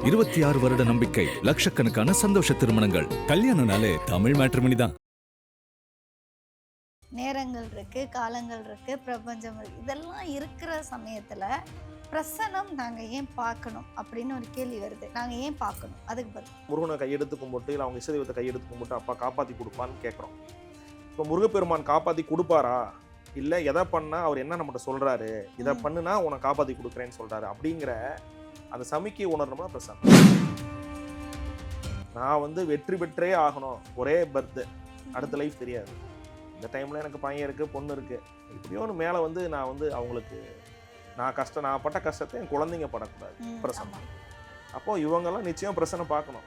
26 வருட நம்பிக்கை, லட்சக்கணக்கான சந்தோஷ திருமணங்கள். கல்யாணம்னாலே தமிழ் மேட்ரிமோனி தான். நேரங்கள் இருக்கு, காலங்கள் இருக்கு, பிரபஞ்சம் இருக்கு. இதெல்லாம் இருக்கிற சமயத்துல பிரசனம் நாங்க ஏன் பார்க்கணும் அப்படின்னு ஒரு கேள்வி வருது. நாங்க ஏன் பார்க்கணும்? அதுக்கு பதில் முருகனை கையெடுத்து கும்பிட்டு இல்லை அவங்க இசைதெய்வத்தை கையெடுத்து கும்பிட்டு அப்பா காப்பாற்றி கொடுப்பான்னு கேட்குறோம். இப்போ முருகப்பெருமான் காப்பாற்றி கொடுப்பாரா, இல்லை எதை பண்ணால் அவர் என்ன நம்மகிட்ட சொல்கிறாரு, இதை பண்ணுனா உன்னை காப்பாற்றி கொடுக்குறேன்னு சொல்கிறாரு அப்படிங்கிற அந்த சமிக்கை உணரணும்னா பிரசன்னம். நான் வந்து வெற்றி பெற்றே ஆகணும், ஒரே பர்த், அடுத்த லைஃப் தெரியாது, இந்த டைமில் எனக்கு பையன் இருக்குது பொண்ணு இருக்குது, இப்படியோன்னு மேலே வந்து நான் வந்து அவங்களுக்கு நான் பட்ட கஷ்டத்தை என் குழந்தைங்க படக்கூடாது. பிரசன்னம். அப்போது இவங்கெல்லாம் நிச்சயம் பிரசன்னம் பார்க்கணும்.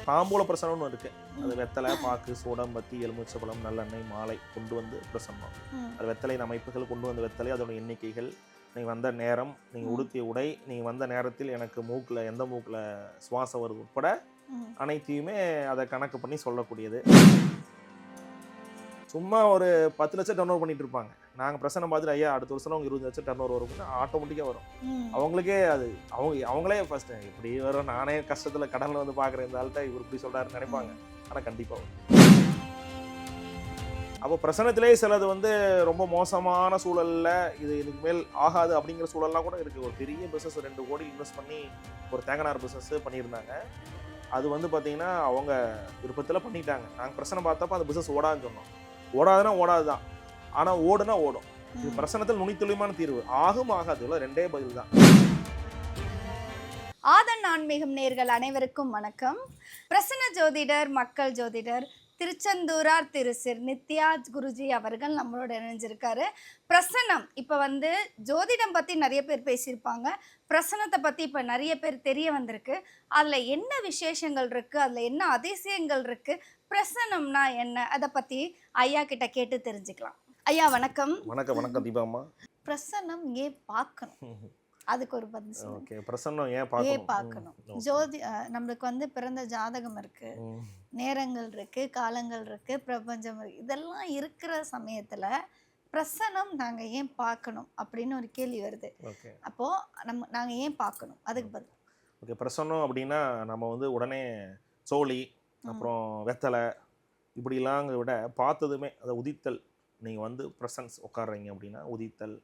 தாம்பூல பிரசனம்னு இருக்கு. அது வெத்தலை, பாக்கு, சூடம், பத்தி, எலுமிச்சம்பழம், நல்லெண்ணெய், மாலை கொண்டு வந்து பிரசன்னம். அது வெத்தலையின் அமைப்புகள், கொண்டு வந்த வெத்தலை, அதோட எண்ணிக்கைகள், நீங்கள் வந்த நேரம், நீங்கள் உடுத்திய உடை, நீங்கள் வந்த நேரத்தில் எனக்கு மூக்கில் எந்த மூக்கில் சுவாசம் வருது உட்பட அனைத்தையுமே அதை கணக்கு பண்ணி சொல்லக்கூடியது. சும்மா ஒரு 10 லட்சம் டர்ன் ஓவர் பண்ணிட்டு இருப்பாங்க. நாங்கள் பிரசனம் பார்த்துட்டு ஐயா அடுத்த வருஷம் அவங்க 20 லட்சம் டர்ன் ஓவர் வரும்னா ஆட்டோமேட்டிக்காக வரும். அவங்களுக்கே அது அவங்களே ஃபர்ஸ்ட் இப்படி வரும், நானே கஷ்டத்தில் கடலில் வந்து பார்க்குறேன், இந்த ஆள்கிட்ட இவர் இப்படி சொல்கிறாருன்னு நினைப்பாங்க. ஆனால் கண்டிப்பாக வரும். அப்போ பிரசனத்திலே சிலது வந்து ரொம்ப மோசமான சூழலில் இது இதுக்கு மேல் ஆகாது அப்படிங்கிற சூழல்லாம் கூட இருக்குது. ஒரு பெரிய பிஸ்னஸ் 2 கோடி இன்வெஸ்ட் பண்ணி ஒரு தேங்காய் பிஸ்னஸ் பண்ணியிருந்தாங்க. அது வந்து பார்த்தீங்கன்னா அவங்க விருப்பத்தில் பண்ணிட்டாங்க. நாங்கள் பிரசனம் பார்த்தப்போ அந்த பிஸ்னஸ் ஓடாதுன்னு சொன்னோம். ஓடாதுன்னா ஓடாது தான், ஆனால் ஓடுனா ஓடும். இது பிரசனத்தில் நுனித்துளியமான தீர்வு. ஆகும் ஆகாது, இல்லை ரெண்டே பதில் தான். ஆதன் ஆன்மீகம் நேயர்கள் அனைவருக்கும் வணக்கம். பிரசன்ன ஜோதிடர், மக்கள் ஜோதிடர், திருச்செந்தூரார் திரு நித்யா குருஜி அவர்கள் நம்மளோட இணைஞ்சிருக்காரு. பிரசன்னம் இப்போ வந்து ஜோதிடம் பற்றி நிறைய பேர் பேசியிருப்பாங்க. பிரசன்னத்தை பற்றி இப்போ நிறைய பேர் தெரிய வந்திருக்கு. அதில் என்ன விசேஷங்கள் இருக்குது, அதில் என்ன அதிசயங்கள் இருக்குது, பிரசன்னம்னா என்ன, அதை பற்றி ஐயா கிட்ட கேட்டு தெரிஞ்சுக்கலாம். ஐயா வணக்கம். வணக்கம். வணக்கம் தீபாம்மா. பிரசன்னம் ஏன் பார்க்கணும், அதுக்கு ஒரு பதில் சொல்லுங்க. ஓகே, பிரசன்னம் ஏன் பார்க்கணும்? நம்மளுக்கு வந்து பிறந்த ஜாதகம் இருக்கு, நேரங்கள் இருக்கு, காலங்கள் இருக்கு, பிரபஞ்சம் இருக்கு. இதெல்லாம் இருக்கிற சமயத்துல பிரசனம் நாங்க ஏன் பார்க்கணும் அப்படின்னு ஒரு கேள்வி வருது. அப்போ நாங்க ஏன் பார்க்கணும்? அதுக்கு பதில். ஓகே, பிரசன்னம் அப்படின்னா நம்ம வந்து உடனே சோழி, அப்புறம் வெத்தலை இப்படிலாங்க விட பார்த்ததுமே அதை உதித்தல். நீங்கள் வந்து ப்ரெசன்ஸ் உட்காடுறீங்க அப்படின்னா உதித்தல்,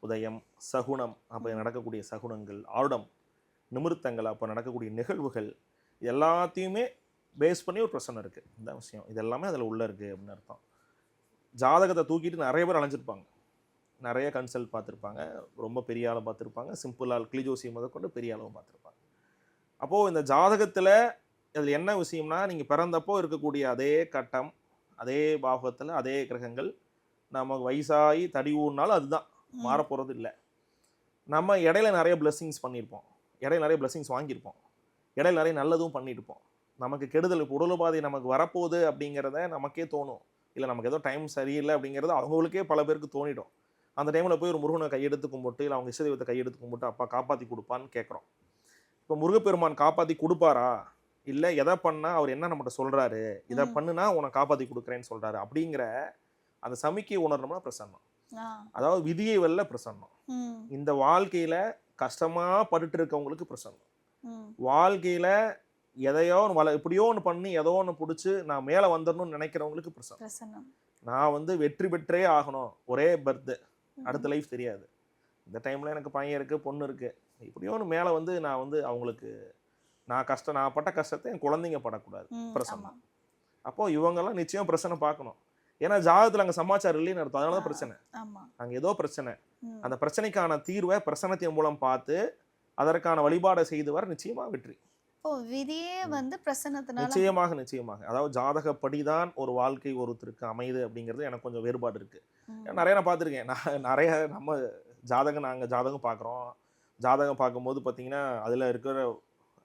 உதயம், சகுனம், அப்போ நடக்கக்கூடிய சகுனங்கள், ஆருடம், நிமிர்த்தங்கள், அப்போ நடக்கக்கூடிய நிகழ்வுகள், எல்லாத்தையுமே பேஸ் பண்ணி ஒரு பிரச்சனை இருக்குது. இந்த விஷயம் இது எல்லாமே அதில் உள்ளே இருக்குது அப்படின்னு அர்த்தம். ஜாதகத்தை தூக்கிட்டு நிறைய பேர் அலைஞ்சிருப்பாங்க, நிறைய கன்சல்ட் பார்த்துருப்பாங்க, ரொம்ப பெரிய ஆளை பார்த்துருப்பாங்க, சிம்பிள் ஆள் கிளிஜோசியம் முதற்கொண்டு பெரிய அளவு பார்த்துருப்பாங்க. அப்போது இந்த ஜாதகத்தில் அதில் என்ன விஷயம்னா, நீங்கள் பிறந்தப்போ இருக்கக்கூடிய அதே கட்டம், அதே பாவகத்தில் அதே கிரகங்கள் நமக்கு வயசாகி தடி ஊர்னாலும் அதுதான் மாறப்போகிறது இல்லை. நம்ம இடையில நிறைய பிளெஸ்ஸிங்ஸ் பண்ணியிருப்போம், இடையில நிறைய பிளெஸ்ஸிங்ஸ் வாங்கியிருப்போம், இடையில நிறைய நல்லதும் பண்ணியிருப்போம். நமக்கு கெடுதல், இப்போ உடலுபாதை நமக்கு வரப்போகுது அப்படிங்கிறத நமக்கே தோணும், இல்லை நமக்கு ஏதோ டைம் சரியில்லை அப்படிங்கிறது அவங்களுக்கே பல பேருக்கு தோணிடும். அந்த டைமில் போய் ஒரு முருகனை கையெடுத்து கும்பிட்டு இல்லை அவங்க இசைதெய்வத்தை கையெடுத்து கும்பிட்டு அப்பா காப்பாற்றி கொடுப்பான்னு கேட்குறோம். இப்போ முருகப்பெருமான் காப்பாற்றி கொடுப்பாரா, இல்லை எதை பண்ணால் அவர் என்ன நம்மகிட்ட சொல்கிறாரு, இதை பண்ணுனா உன்னை காப்பாற்றி கொடுக்குறேன்னு சொல்கிறாரு அப்படிங்கிற அந்த சமிக்கை உணரணும்னா பிரசன்னம். அதாவது விதியை வெல்ல பிரசன்னம். இந்த வாழ்க்கையில் கஷ்டமாக பட்டுட்டு இருக்கவங்களுக்கு பிரசன்னம். வாழ்க்கையில் எதையோ ஒன்று எப்படியோ ஒன்று பண்ணி ஏதோ ஒன்று பிடிச்சி நான் மேலே வந்துடணும்னு நினைக்கிறவங்களுக்கு பிரசன்னம். நான் வந்து வெற்றி பெற்றே ஆகணும், ஒரே பர்த், அடுத்த லைஃப் தெரியாது, இந்த டைமில் எனக்கு பையன் இருக்குது பொண்ணு இருக்குது, இப்படியோ ஒன்று மேலே வந்து நான் வந்து அவங்களுக்கு நான் பட்ட கஷ்டத்தை என் குழந்தைங்க படக்கூடாது. பிரசன்னம். அப்போது இவங்கெல்லாம் நிச்சயம் பிரச்சனை பார்க்கணும். ஏன்னா ஜாதகத்தில் அங்கே சமாச்சாரம் இல்லைன்னு அர்த்தம். அதனால தான் பிரச்சனை. அங்கே ஏதோ பிரச்சனை. அந்த பிரச்சனைக்கான தீர்வை பிரசன்னத்தின் மூலம் பார்த்து அதற்கான வழிபாடை செய்து வர நிச்சயமாக வெற்றி. விதியே வந்து பிரசன்னத்தினால நிச்சயமாக. அதாவது ஜாதகப்படிதான் ஒரு வாழ்க்கை ஒருத்தருக்கு அமையுது அப்படிங்கிறது எனக்கு கொஞ்சம் வேறுபாடு இருக்குது. நிறைய நான் பார்த்துருக்கேன். நான் நிறைய நம்ம நாங்கள் ஜாதகம் பார்க்குறோம். ஜாதகம் பார்க்கும்போது பார்த்தீங்கன்னா அதில் இருக்கிற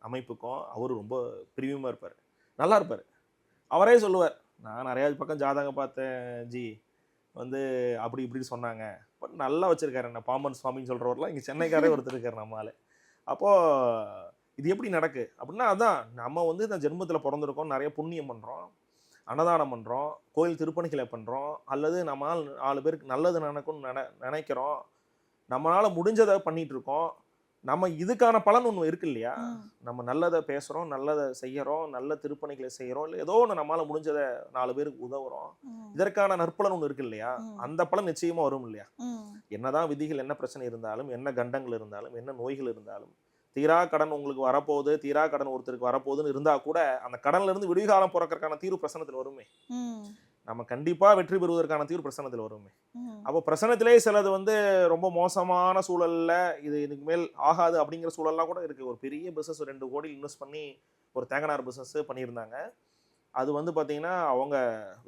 அமைப்புக்கும் அவர் ரொம்ப பிரிவியமாக இருப்பார், நல்லா இருப்பார். அவரே சொல்லுவார், நான் நிறையா பக்கம் ஜாதகம் பார்த்தேன் ஜி, வந்து அப்படி இப்படி சொன்னாங்க, பட் நல்லா வச்சுருக்காரு என்ன பாம்பன் சுவாமின்னு சொல்கிறவரெலாம் இங்கே சென்னைக்காரே ஒருத்தர் இருக்கார் நம்மளால். அப்போது இது எப்படி நடக்கு அப்படின்னா, அதான் நம்ம வந்து இந்த ஜென்மத்தில் பிறந்திருக்கோம், நிறைய புண்ணியம் பண்ணுறோம், அன்னதானம் பண்ணுறோம், கோயில் திருப்பணிகளை பண்ணுறோம், அல்லது நம்மளால் 4 பேருக்கு நல்லது நினைக்கணும்னு நினைக்கிறோம், நம்மளால் முடிஞ்சதை பண்ணிகிட்ருக்கோம், நம்ம இதுக்கான பலன் ஒன்று இருக்கு இல்லையா? ம். நம்ம நல்லதை பேசுறோம், நல்லதை செய்யறோம், நல்ல திருப்பணிகளை செய்யறோம், இல்லை ஏதோ ஒன்று நம்மளால முடிஞ்சதை 4 பேருக்கு உதவுறோம். ம். இதற்கான நற்பலன் ஒன்று இருக்கு இல்லையா? ம். அந்த பலன் நிச்சயமா வரும் இல்லையா? ம். என்னதான் விதிகள், என்ன பிரச்சனை இருந்தாலும், என்ன கண்டங்கள் இருந்தாலும், என்ன நோய்கள் இருந்தாலும், தீரா கடன் உங்களுக்கு வரப்போகுது, தீரா கடன் ஒருத்தருக்கு வரப்போகுதுன்னு இருந்தா கூட அந்த கடன்ல இருந்து விடுவிகாலம் பிறக்கறதுக்கான தீர்வு பிரசன்னத்தில் வருமே. ம். நம்ம கண்டிப்பா வெற்றி பெறுவதற்கான தீர்வு பிரசன்னத்தில் வருமே. ம். அப்போ பிரசன்னத்திலே சிலது வந்து ரொம்ப மோசமான சூழல்ல இது இதுக்கு மேல் ஆகாது அப்படிங்கிற சூழல்லாம் கூட இருக்கு. ஒரு பெரிய பிசினஸ் 2 கோடி இன்வெஸ்ட் பண்ணி ஒரு தேங்கனார் பிசினஸ் பண்ணியிருந்தாங்க. அது வந்து பார்த்தீங்கன்னா அவங்க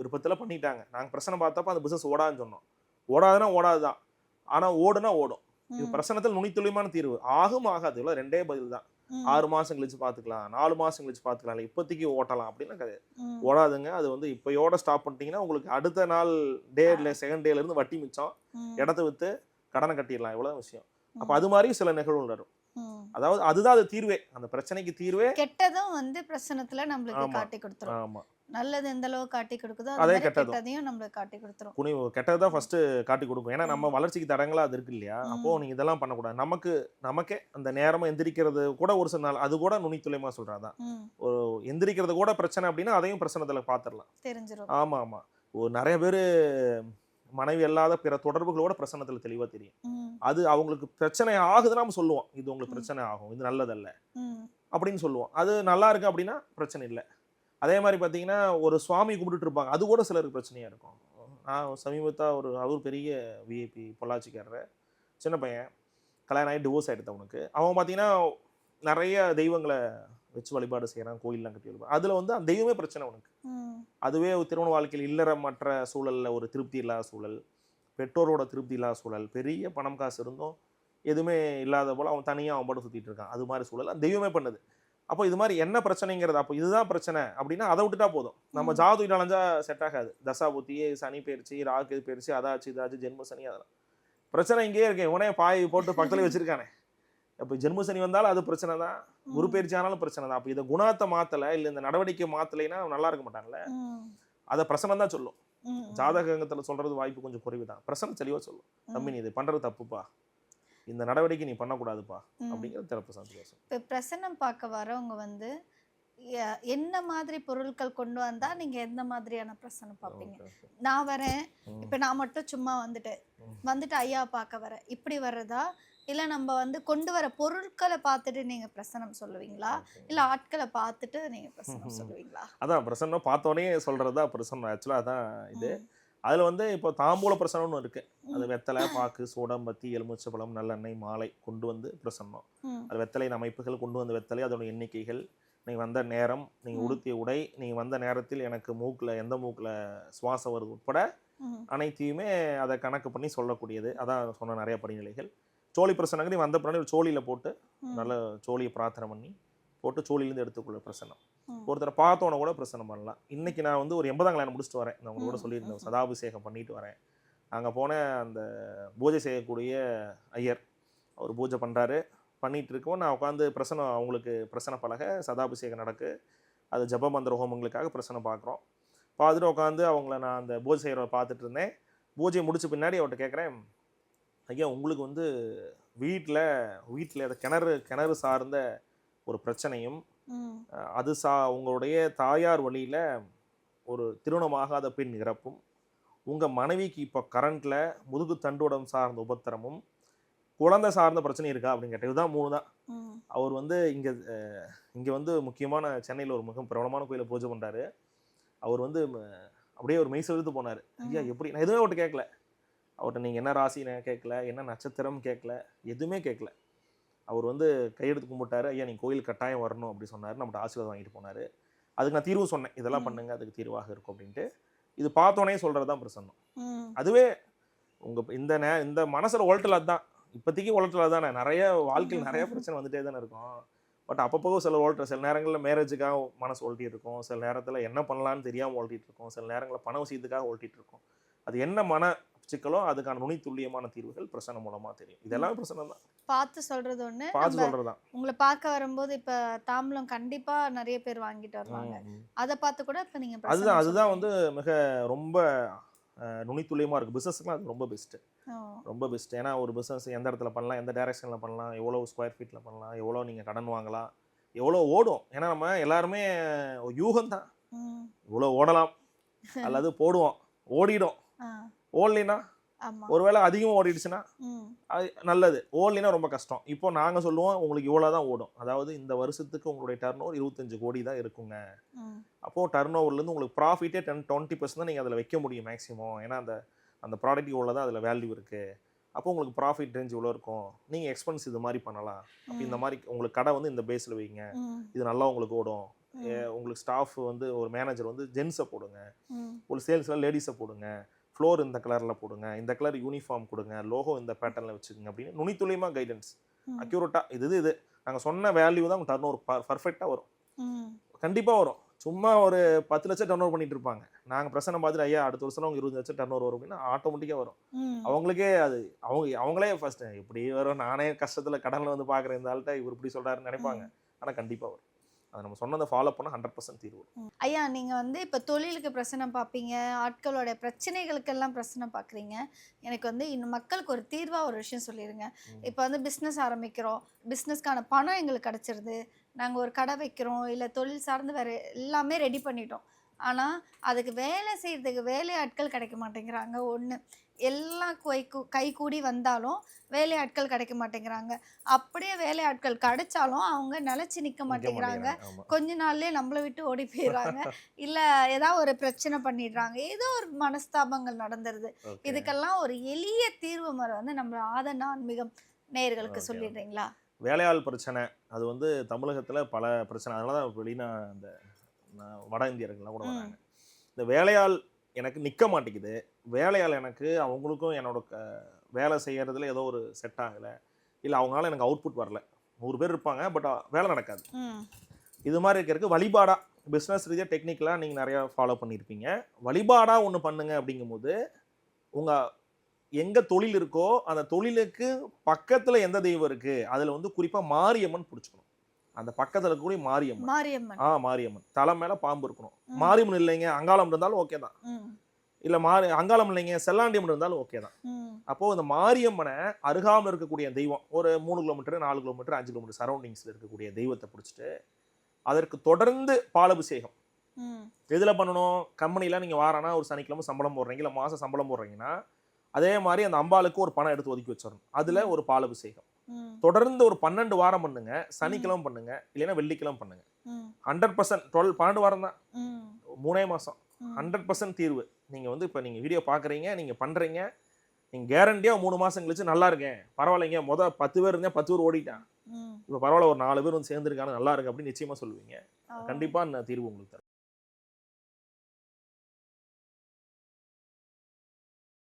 விருப்பத்தில் பண்ணிட்டாங்க. நாங்கள் பிரச்சனை பார்த்தப்ப அந்த பிசினஸ் ஓடாதுன்னு சொன்னோம். ஓடாதுன்னா ஓடாதுதான், ஆனால் ஓடுனா ஓடும். இது ம். பிரச்சனத்தில் நுனித்துளியமான தீர்வு. ஆகும் ஆகாது, இல்லை 2 பதில் தான். ம். 6 மாசம் கழிச்சு பார்த்துக்கலாம், 4 மாசம் கழிச்சு பார்த்துக்கலாம், இல்லை இப்போதைக்கு ஓட்டலாம் அப்படின்னா கிடையாது. ம். ஓடாதுங்க. அது வந்து இப்போயோட ஸ்டாப் பண்ணிட்டீங்கன்னா உங்களுக்கு அடுத்த நாள் டேல செகண்ட் டேல இருந்து வட்டி மிச்சம், ம். இடத்த வித்து கடனை கட்டிடலாம். இவ்வளவு விஷயம். அப்போ ம். அது மாதிரி சில நிகழ்வுகள் வரும். ம். அதாவது அதுதான் அது தீர்வே, அந்த பிரச்சனைக்கு தீர்வே. கெட்டதும் வந்து பிரசனத்துல நம்மளுக்கு ஆமா. காட்டி கொடுத்துரும். ஆமா, நல்லது எந்த அளவு காட்டி கொடுக்குதோ அதே அது மாதிரி கெட்டதும். கெட்டதையும் நம்மளுக்கு காட்டி கொடுத்துரும். கெட்டது தான் ஃபர்ஸ்ட் காட்டி கொடுக்கும். ஏன்னா நம்ம வளர்ச்சிக்கு தடங்களா அது இருக்கு இல்லையா? அப்போ ம். நீங்க இதெல்லாம் பண்ணக்கூடாது. நமக்கே அந்த நேரமா எந்திரிக்கிறது கூட ஒரு சில நாள் அது கூட நுனித்துளையமா சொல்றாதான். ம். ஒரு எந்திரிக்கிறது கூட பிரச்சனை அப்படின்னா அதையும் பிரச்சனத்துல பார்த்துடலாம். தெரிஞ்சிரும். ஆமா ஆமா. ஒரு நிறைய பேர் மனைவி அல்லாத பிற தொடர்புகளோட பிரச்சனத்துல தெளிவா தெரியும். ம். அது அவங்களுக்கு பிரச்சனை ஆகுதுன்னா நம்ம சொல்லுவோம், இது உங்களுக்கு ம். பிரச்சனை ஆகும், இது நல்லதல்ல ம். அப்படின்னு சொல்லுவோம். அது நல்லா இருக்கு அப்படின்னா பிரச்சனை இல்லை. அதே மாதிரி பார்த்தீங்கன்னா ஒரு சுவாமி கும்பிட்டுட்டு இருப்பாங்க, அது கூட சிலருக்கு பிரச்சனையா இருக்கும். நான் சமீபத்தா அவர் பெரிய விஐபி பொள்ளாச்சிக்காரர், சின்ன பையன், கல்யாணம் ஆகி டிவோர்ஸ் ஆகிடுது அவனுக்கு. அவன் பார்த்தீங்கன்னா நிறைய தெய்வங்களை வச்சு வழிபாடு செய்கிறான், கோயிலெலாம் கட்டி வழிபாடு. அதில் வந்து அந்த தெய்வமே பிரச்சனை அவனுக்கு. ம். அதுவே ஒரு திருமண வாழ்க்கையில் இல்லறமற்ற சூழலில் ஒரு திருப்தி இல்லாத சூழல், பெற்றோரோட திருப்தி இல்லாத சூழல், பெரிய பணம் காசு இருந்தும் எதுவுமே இல்லாத போல் அவன் தனியாக அவன் பாட்டு சுற்றிட்டு இருக்கான். அது மாதிரி சூழல் அந்த தெய்வமே பண்ணுது. அப்போ இது மாதிரி என்ன பிரச்சனைங்கிறது, அப்போ இதுதான் பிரச்சனை அப்படின்னா அதை விட்டுட்டா போதும். நம்ம ம். ஜாதகம் அலைஞ்சா செட் ஆகாது. தசாபுத்தி, சனி பயிற்சி, ராகு பயிற்சி, அதாச்சு இதாச்சு, ஜென்ம சனி, அதெல்லாம் பிரச்சனை இங்கேயே இருக்கேன். இவனே பாய் போட்டு பக்கத்துல வச்சிருக்கானே. அப்போ ஜென்ம சனி வந்தாலும் அது பிரச்சனை தான், குரு ம். பயிற்சி ஆனாலும் பிரச்சனை தான். அப்போ இதை குணத்தை மாற்றலை, இல்லை இந்த நடவடிக்கை மாற்றலைன்னா நல்லா இருக்க மாட்டாங்கல்ல. ம். அதை பிரசனம் தான் சொல்லும். ம். ஜாதகத்தில் சொல்றது வாய்ப்பு கொஞ்சம் குறைவு தான். பிரசனம் தெளிவாக சொல்லும், தம்பி நீ இது பண்றது தப்புப்பா, இந்த நடவடிக்கை நீ பண்ணக்கூடாதுப்பா ம். அப்படிங்கிறது பிரசனம் பேசும். இப்போ பிரசன்னம் பார்க்க வரவங்க வந்து என்ன மாதிரி பொருட்கள் கொண்டு வந்தா நீங்க எந்த மாதிரியான பிரசன்னம் பார்ப்பீங்க? நான் வரேன், இப்போ நான் மட்டும் சும்மா வந்துட்டு ஐயா பார்க்க வரேன் இப்படி வர்றதா, இல்ல நம்ம வந்து கொண்டு வர பொருட்களை பார்த்துட்டு நீங்க பிரசனம் சொல்லுவீங்களா, இல்ல ஆட்களை பார்த்துட்டு நீங்க பிரசனம் சொல்லுவீங்களா? அதான் பிரசன்னம் பார்த்தோன்னே சொல்றதா பிரசன்னம். ஆக்சுவலாக அதான் இது. அதுல வந்து இப்போ தாம்பூல பிரசனம்னு இருக்கு. அது வெத்தலை, பாக்கு, சூடம்பத்தி, எலுமிச்சப்பழம், நல்லெண்ணெய், மாலை கொண்டு வந்து பிரசன்னம். ம். அது வெத்தலையின் அமைப்புகள், கொண்டு வந்த வெத்தலை, அதோட எண்ணிக்கைகள், நீங்கள் வந்த நேரம், நீங்கள் உடுத்திய உடை, நீங்கள் வந்த நேரத்தில் எனக்கு எந்த மூக்கில் சுவாசம் வருது உட்பட ம். அனைத்தையுமே அதை கணக்கு பண்ணி சொல்லக்கூடியது. அதான் சொன்ன நிறைய படிநிலைகள். சோழி பிரசனங்க நீ வந்த பிறகு ஒரு சோழியில் போட்டு நல்ல சோழியை பிரார்த்தனை பண்ணி போட்டு சோழிலேருந்து எடுத்துக்கொள்ள பிரசனம். ம். ஒருத்தரை பார்த்தோன்னே கூட பிரசனம் பண்ணலாம். இன்னைக்கு நான் வந்து ஒரு 80ஆம் கல்யாணம் முடிச்சுட்டு வரேன். நான் உங்களுக்கு கூட சொல்லியிருந்தேன், சதாபிஷேகம் பண்ணிட்டு வரேன். அங்கே போனேன், அந்த பூஜை செய்யக்கூடிய ஐயர் அவர் பூஜை பண்ணுறாரு. பண்ணிட்டு இருக்கோம், நான் உட்காந்து பிரசனம், அவங்களுக்கு பிரசன பலகை, சதாபிஷேகம் நடக்கு, அது ஜப மந்திர ஹோமங்களுக்காக பிரசனம் பார்க்குறோம். பார்த்துட்டு உட்காந்து அவங்கள நான் அந்த பூஜை செய்கிறவரை பார்த்துட்டு இருந்தேன். பூஜையை முடிச்ச பின்னாடி அவர்கிட்ட கேட்குறேன், ஐயா உங்களுக்கு வந்து வீட்டில் அந்த கிணறு சார்ந்த ஒரு பிரச்சனையும், அது உங்களுடைய தாயார் வழியில் ஒரு திருமணமாகாத பெண் இறப்பும், உங்கள் மனைவிக்கு இப்போ கரண்ட்டில் முதுகு தண்டுவடம் சார்ந்த உபத்திரமும், குழந்தை சார்ந்த பிரச்சனை இருக்கா அப்படின்னு கேட்டேன். இதுதான் 3 தான். அவர் வந்து இங்கே வந்து முக்கியமான சென்னையில் ஒரு மிக பிரபலமான கோயிலில் பூஜை பண்ணுறாரு. அவர் வந்து அப்படியே ஒரு மெய்செலுத்து போனார். ஐயா எப்படி, நான் எதுவுமே அவர்கிட்ட கேட்கல. அவர்கிட்ட நீங்கள் என்ன ராசி நான் கேட்கல, என்ன நட்சத்திரம் கேட்கல, எதுவுமே கேட்கல. அவர் வந்து கையெடுத்து கும்பிட்டாரு. ஐயா நீங்கள் கோயில் கட்டாயம் வரணும் அப்படி சொன்னார். நம்மகிட்ட ஆசீர்வாதம் வாங்கிட்டு போனார். அதுக்கு நான் தீர்வு சொன்னேன், இதெல்லாம் பண்ணுங்க அதுக்கு தீர்வாக இருக்கும் அப்படின்ட்டு. இது பார்த்தோன்னே சொல்கிறது தான் பிரசன்னம். அதுவே உங்கள் இந்த மனசில் உழட்டல தான், இப்போதைக்கு உழட்டல தானே, நிறைய வாழ்க்கையில் நிறைய பிரச்சனை வந்துட்டே தானே இருக்கும். பட் அப்பப்போ சில சில நேரங்களில் மேரேஜுக்காக மனசு ஓட்டிகிட்டு இருக்கும், சில நேரத்தில் என்ன பண்ணலான்னு தெரியாமல் ஓட்டிகிட்டு இருக்கும், சில நேரங்களில் பண விஷயத்துக்காக ஓட்டிகிட்டு இருக்கும். அது என்ன மன சிக்கலோ அதுக்கான நுனி துல்லியமான தீர்வுகள் பிரசன்னம் மூலமாக தெரியும். இதெல்லாம் பிரசன்னம் தான். பார்த்து சொல்றது ஒன்று, பார்த்து சொல்கிறது தான். உங்களை பார்க்க வரும்போது இப்போ தாம்பலம் கண்டிப்பாக நிறைய பேர் வாங்கிட்டு வருவாங்க, அதை பார்த்து கூட இப்போ நீங்கள் அதுதான் வந்து மிக ரொம்ப நுனித்துல்லியமாக இருக்குது. பிஸ்னஸ்க்குலாம் அது ரொம்ப பெஸ்ட்டு. ரொம்ப பெஸ்ட். ஏன்னா ஒரு பிஸ்னஸ் எந்த இடத்துல பண்ணலாம், எந்த டைரக்ஷனில் பண்ணலாம், எவ்வளோ ஸ்கொயர் ஃபீட்டில் பண்ணலாம், எவ்வளோ நீங்கள் கடன் வாங்கலாம், எவ்வளோ ஓடும். ஏன்னா நம்ம எல்லாருமே யூகம் தான், இவ்வளோ ஓடலாம் அல்லது போடுவோம், ஓடிடும். ஓடலினா ஒருவேளை அதிகமாக ஓடிடுச்சுன்னா அது நல்லது, ஓடலினா ரொம்ப கஷ்டம். இப்போ நாங்கள் சொல்லுவோம் உங்களுக்கு இவ்வளோ தான் ஓடும், அதாவது இந்த வருஷத்துக்கு உங்களுடைய டர்ன் ஓவர் 25 கோடி தான் இருக்குங்க. அப்போது டர்ன் ஓவர்லேருந்து உங்களுக்கு ப்ராஃபிட்டே 10-20% தான் நீங்கள் அதில் வைக்க முடியும் மேக்ஸிமம். ஏன்னா அந்த ப்ராடக்ட் இவ்வளோ தான் அதில் வேல்யூ இருக்குது. அப்போ உங்களுக்கு ப்ராஃபிட் ரேஞ்ச் இவ்வளோ இருக்கும், நீங்கள் எக்ஸ்பென்ஸ் இது மாதிரி பண்ணலாம். அப்போ இந்த மாதிரி உங்களுக்கு கடை வந்து இந்த பேஸில் வைங்க, இது நல்லா உங்களுக்கு ஓடும். உங்களுக்கு ஸ்டாஃப் வந்து ஒரு மேனேஜர் வந்து ஜென்ஸை போடுங்க, ஒரு சேல்ஸில் லேடிஸை போடுங்க, ஃப்ளோர் இந்த கலரில் போடுங்க, இந்த கலர் யூனிஃபார்ம் கொடுங்க, லோகோ இந்த பேட்டர்னில் வச்சுக்கோங்க அப்படின்னு நுனித்துளியமாக கைடன்ஸ் அக்யூரேட்டாக இது நாங்கள் சொன்ன வேல்யூ தான் உங்கள் டர்ன் ஓவர் பர்ஃபெக்டாக வரும். கண்டிப்பாக வரும். சும்மா ஒரு 10 லட்சம் டர்ன் ஓவர் பண்ணிட்டு இருப்பாங்க, நாங்கள் பிரச்சனை பார்த்துட்டு ஐயா அடுத்த வருஷம் அவங்க 20 லட்சம் டர்ன் ஓவர் வரும் அப்படின்னா ஆட்டோமேட்டிக்காக வரும். அவங்களுக்கே அது அவங்களே ஃபர்ஸ்ட் இப்படி வரும், நானே கஷ்டத்தில் கடனில் வந்து பார்க்குறேன் இந்த ஆள்கிட்ட இவர் இப்படி சொல்கிறாருன்னு நினைப்பாங்க. ஆனால் கண்டிப்பாக வரும். அதை நம்ம சொன்னதை ஃபாலோ பண்ணால் 100% தீர்வு. ஐயா நீங்கள் வந்து இப்போ தொழிலுக்கு பிரச்சனை பார்ப்பீங்க, ஆட்களோட பிரச்சனைகளுக்கெல்லாம் பிரச்சனை பார்க்குறீங்க. எனக்கு வந்து இன்னும் மக்களுக்கு ஒரு தீர்வாக ஒரு விஷயம் சொல்லிடுங்க. இப்போ வந்து பிஸ்னஸ் ஆரம்பிக்கிறோம், பிஸ்னஸ்க்கான பணம் எங்களுக்கு கிடச்சிருது, நாங்கள் ஒரு கடை வைக்கிறோம், இல்லை தொழில் சார்ந்து வேறு எல்லாமே ரெடி பண்ணிட்டோம். ஆனால் அதுக்கு வேலை செய்கிறதுக்கு வேலையாட்கள் கிடைக்க மாட்டேங்கிறாங்க. ஒன்று, எல்லாம் கை கூடி வந்தாலும் வேலையாட்கள் கிடைக்க மாட்டேங்கிறாங்க. அப்படியே வேலையாட்கள் கிடைச்சாலும் அவங்க நிலச்சி நிற்க மாட்டேங்கிறாங்க. கொஞ்ச நாள்லேயே நம்மளை விட்டு ஓடி போயிடுறாங்க, இல்லை ஏதாவது ஒரு பிரச்சனை பண்ணிடுறாங்க, ஏதோ ஒரு மனஸ்தாபங்கள் நடந்துருது. இதுக்கெல்லாம் ஒரு எளிய தீர்வு முறை வந்து நம்ம ஆதன ஆன்மீகம் நேயர்களுக்கு சொல்லிடுறீங்களா? வேலையாள் பிரச்சனை அது வந்து தமிழகத்தில் பல பிரச்சனை, அதனால தான் வெளியினா இந்த வட இந்தியர்கள்லாம் கூட வராங்க. இந்த வேலையாள் எனக்கு நிற்க மாட்டேங்குது, வேலையாள் எனக்கு அவங்களுக்கும் என்னோட வேலை செய்கிறதுல ஏதோ ஒரு செட் ஆகலை, இல்லை அவங்களால எனக்கு அவுட்புட் வரல. 100 பேர் இருப்பாங்க, பட் வேலை நடக்காது. இது மாதிரி இருக்கிறதுக்கு வழிபாடாக பிஸ்னஸ் ரீதியாக டெக்னிக்கலாக நீங்கள் நிறையா ஃபாலோ பண்ணியிருப்பீங்க. வழிபாடாக ஒன்று பண்ணுங்க. அப்படிங்கும்போது உங்கள் எங்கே தொழில் இருக்கோ அந்த தொழிலுக்கு பக்கத்தில் எந்த தெய்வம் இருக்குது அதில் வந்து குறிப்பாக மாரியம்மன் பிடிச்சிக்கணும். அந்த பக்கத்தில் இருக்கக்கூடிய மாரியம்மன் மாரியம்மன் தலை மேலே பாம்பு இருக்கணும். மாரியம்மன் இல்லைங்க அங்காளம் இருந்தாலும் ஓகே தான், இல்லை அங்காளம் இல்லைங்க செல்லாண்டியம்மன் இருந்தாலும் ஓகே தான். அப்போது இந்த மாரியம்மனை அருகாமல் இருக்கக்கூடிய தெய்வம் ஒரு 3 கிலோமீட்டர் 4 கிலோமீட்டர் 5 கிலோமீட்டர் சரௌண்டிங்ஸில் இருக்கக்கூடிய தெய்வத்தை பிடிச்சிட்டு அதற்கு தொடர்ந்து பாலபிஷேகம். எதில் பண்ணணும்? கம்பெனியில் நீங்கள் வாரானா ஒரு சனிக்கிழமை சம்பளம் போடுறீங்க, இல்லை மாதம் சம்பளம் போடுறீங்கன்னா அதே மாதிரி அந்த அம்பாளுக்கு ஒரு பணம் எடுத்து ஒதுக்கி வச்சிடணும், அதில் ஒரு பாலபிஷேகம் தொடர்ந்து ஒரு 12 வாரம் பண்ணுங்க. சனிக்கிழமை பண்ணுங்க, இல்லைன்னா வெள்ளிக்கிழமை பண்ணுங்க. 100% 12 வாரம் தான், 3 மாதம் 100% தீர்வு. நீங்கள் வந்து இப்போ நீங்கள் வீடியோ பார்க்குறீங்க, நீங்கள் பண்ணுறீங்க, நீங்கள் கேரண்டியாக 3 மாதம் கழிச்சு நல்லா இருக்கேன், பரவாயில்லைங்க, 10 பேர் இருந்தேன் 10 பேர் ஓடிட்டான், இப்போ பரவாயில்ல ஒரு 4 பேர் வந்து சேர்ந்துருக்காங்க நல்லா இருக்கு அப்படின்னு நிச்சயமாக சொல்லுவீங்க. கண்டிப்பாக அந்த தீர்வு உங்களுக்கு தரும்.